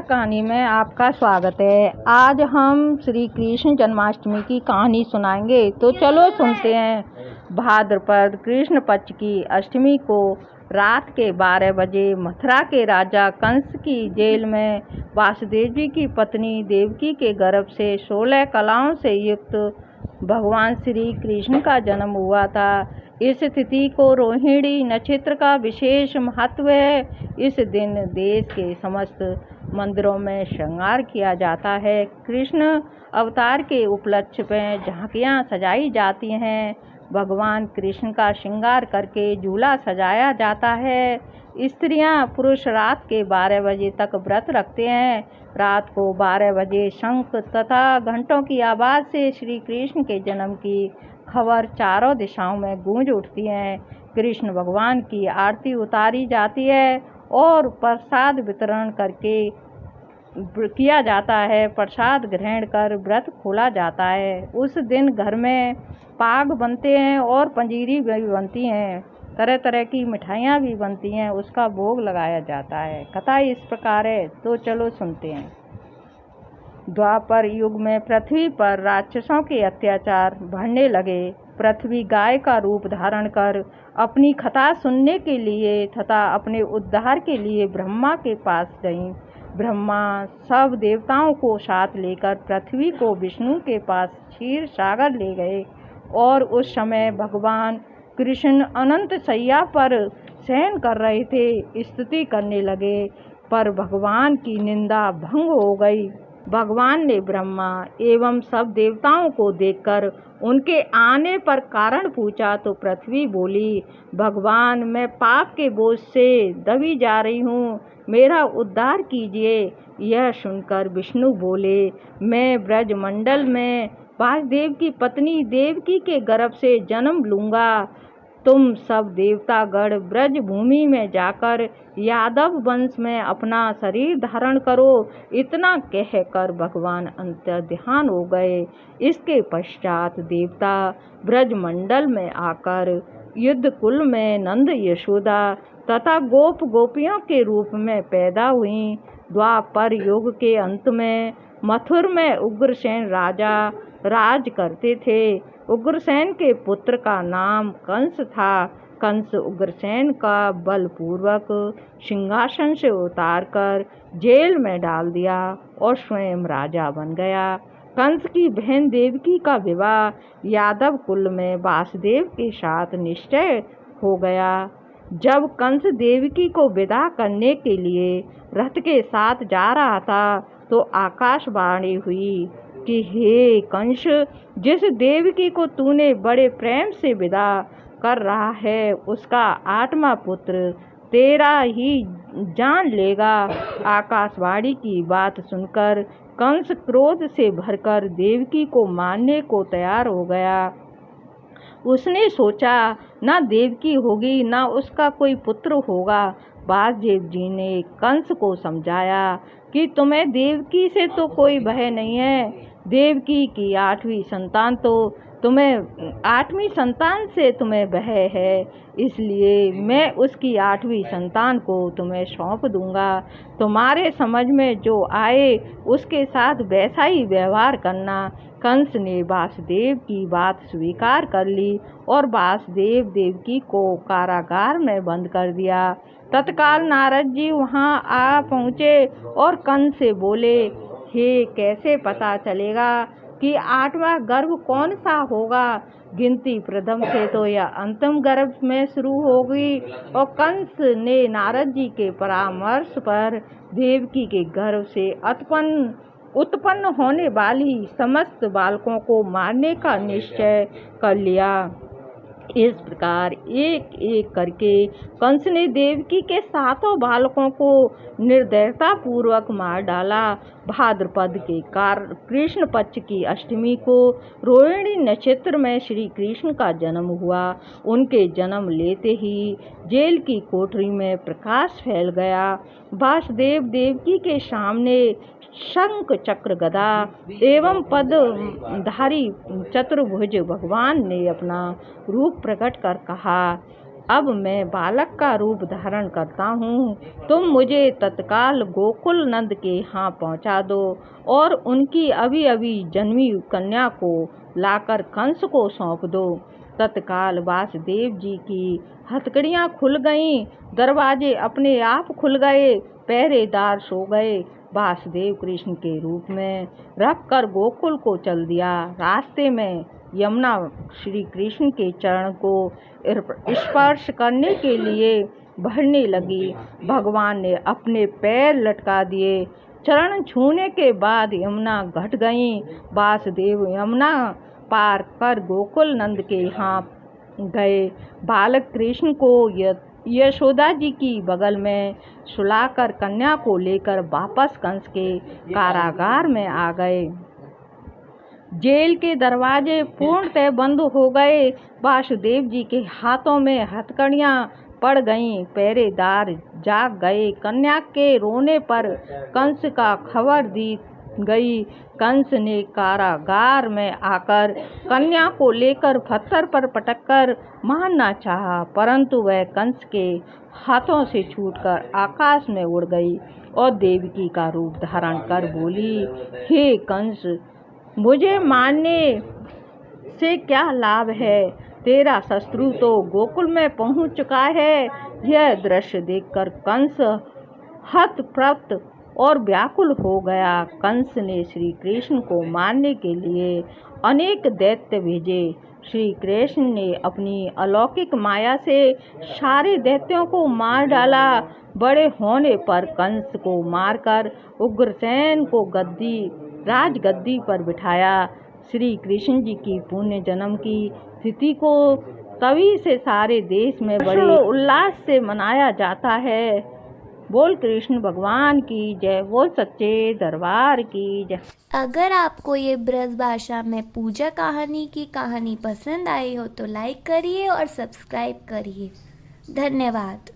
कहानी में आपका स्वागत है। आज हम श्री कृष्ण जन्माष्टमी की कहानी सुनाएंगे, तो चलो सुनते हैं। भाद्रपद कृष्ण पक्ष की अष्टमी को रात के 12 बजे मथुरा के राजा कंस की जेल में वासुदेव जी की पत्नी देवकी के गर्भ से 16 कलाओं से युक्त भगवान श्री कृष्ण का जन्म हुआ था। इस तिथि को रोहिणी नक्षत्र का विशेष महत्व है। इस दिन देश के समस्त मंदिरों में श्रृंगार किया जाता है। कृष्ण अवतार के उपलक्ष्य में झांकियाँ सजाई जाती हैं। भगवान कृष्ण का श्रृंगार करके झूला सजाया जाता है। स्त्रियां पुरुष रात के 12 बजे तक व्रत रखते हैं। रात को 12 बजे शंख तथा घंटों की आवाज़ से श्री कृष्ण के जन्म की खबर चारों दिशाओं में गूंज उठती है। कृष्ण भगवान की आरती उतारी जाती है और प्रसाद वितरण करके किया जाता है। प्रसाद ग्रहण कर व्रत खोला जाता है। उस दिन घर में पाग बनते हैं और पंजीरी भी बनती हैं। तरह तरह की मिठाइयाँ भी बनती हैं, उसका भोग लगाया जाता है। कथा इस प्रकार है, तो चलो सुनते हैं। द्वापर युग में पृथ्वी पर राक्षसों के अत्याचार बढ़ने लगे। पृथ्वी गाय का रूप धारण कर अपनी कथा सुनने के लिए तथा अपने उद्धार के लिए ब्रह्मा के पास गईं। ब्रह्मा सब देवताओं को साथ लेकर पृथ्वी को विष्णु के पास क्षीर सागर ले गए और उस समय भगवान कृष्ण अनंत शैया पर शयन कर रहे थे। स्तुति करने लगे पर भगवान की निंदा भंग हो गई। भगवान ने ब्रह्मा एवं सब देवताओं को देखकर उनके आने पर कारण पूछा तो पृथ्वी बोली, भगवान मैं पाप के बोझ से दबी जा रही हूँ, मेरा उद्धार कीजिए। यह सुनकर विष्णु बोले, मैं ब्रजमंडल में वासुदेव की पत्नी देवकी के गर्भ से जन्म लूँगा। तुम सब देवतागण ब्रज भूमि में जाकर यादव वंश में अपना शरीर धारण करो। इतना कहकर भगवान अंतर्ध्यान हो गए। इसके पश्चात देवता ब्रजमंडल में आकर युद्ध कुल में नंद यशोदा तथा गोप गोपियों के रूप में पैदा हुई। द्वापर युग के अंत में मथुर में उग्रसेन राजा राज करते थे। उग्रसेन के पुत्र का नाम कंस था। कंस उग्रसेन का बलपूर्वक सिंहासन से उतारकर जेल में डाल दिया और स्वयं राजा बन गया। कंस की बहन देवकी का विवाह यादव कुल में वासुदेव के साथ निश्चय हो गया। जब कंस देवकी को विदा करने के लिए रथ के साथ जा रहा था तो आकाशवाणी हुई कि हे कंस, जिस देवकी को तूने बड़े प्रेम से विदा कर रहा है उसका 8वां पुत्र तेरा ही जान लेगा। आकाशवाणी की बात सुनकर कंस क्रोध से भरकर देवकी को मारने को तैयार हो गया। उसने सोचा ना देवकी होगी ना उसका कोई पुत्र होगा। वासुदेव जी ने कंस को समझाया कि तुम्हें देवकी से तो कोई भय नहीं है। देवकी की 8वीं संतान से तुम्हें भय है, इसलिए मैं उसकी 8वीं संतान को तुम्हें सौंप दूंगा। तुम्हारे समझ में जो आए उसके साथ वैसा ही व्यवहार करना। कंस ने वासुदेव की बात स्वीकार कर ली और वासुदेव देवकी को कारागार में बंद कर दिया। तत्काल नारद जी वहां आ पहुँचे और कंस से बोले, हे कैसे पता चलेगा कि 8वां गर्भ कौन सा होगा? गिनती प्रथम से तो यह अंतिम गर्भ में शुरू होगी। और कंस ने नारद जी के परामर्श पर देवकी के गर्भ से उत्पन्न होने वाली समस्त बालकों को मारने का निश्चय कर लिया। इस प्रकार एक एक करके कंस ने देवकी के 7 बालकों को निर्दयता पूर्वक मार डाला। भाद्रपद के कृष्ण पक्ष की अष्टमी को रोहिणी नक्षत्र में श्री कृष्ण का जन्म हुआ। उनके जन्म लेते ही जेल की कोठरी में प्रकाश फैल गया। वासुदेव देवकी के सामने शंख चक्र गदा एवं पदधारी चतुर्भुज भगवान ने अपना रूप प्रकट कर कहा, अब मैं बालक का रूप धारण करता हूँ। तुम मुझे तत्काल गोकुल नंद के यहाँ पहुँचा दो और उनकी अभी अभी जन्मी कन्या को लाकर कंस को सौंप दो। तत्काल वासुदेव जी की हथकड़ियाँ खुल गईं, दरवाजे अपने आप खुल गए, पहरेदार सो गए। वासुदेव कृष्ण के रूप में रखकर गोकुल को चल दिया। रास्ते में यमुना श्री कृष्ण के चरण को स्पर्श करने के लिए बढ़ने लगी। भगवान ने अपने पैर लटका दिए। चरण छूने के बाद यमुना घट गईं। वासुदेव यमुना पार कर गोकुल नंद के यहाँ गए। बालक कृष्ण को यशोदा जी की बगल में सुलाकर कन्या को लेकर वापस कंस के कारागार में आ गए। जेल के दरवाजे पूर्णतः बंद हो गए। वासुदेव जी के हाथों में हथकड़ियाँ पड़ गईं, पहरेदार जाग गए। कन्या के रोने पर कंस का खबर दी गई। कंस ने कारागार में आकर कन्या को लेकर पत्थर पर पटककर मारना चाहा, परंतु वह कंस के हाथों से छूटकर आकाश में उड़ गई और देवकी का रूप धारण कर बोली, हे कंस, मुझे मारने से क्या लाभ है? तेरा शत्रु तो गोकुल में पहुंच चुका है। यह दृश्य देखकर कंस हतप्रभ और व्याकुल हो गया। कंस ने श्री कृष्ण को मारने के लिए अनेक दैत्य भेजे। श्री कृष्ण ने अपनी अलौकिक माया से सारे दैत्यों को मार डाला। बड़े होने पर कंस को मारकर उग्रसेन को राजगद्दी पर बिठाया। श्री कृष्ण जी की पुण्य जन्म की तिथि को तभी से सारे देश में बड़े उल्लास से मनाया जाता है। बोल कृष्ण भगवान की जय, बोल सच्चे दरबार की जय। अगर आपको ये ब्रज भाषा में पूजा कहानी की कहानी पसंद आई हो तो लाइक करिए और सब्सक्राइब करिए। धन्यवाद।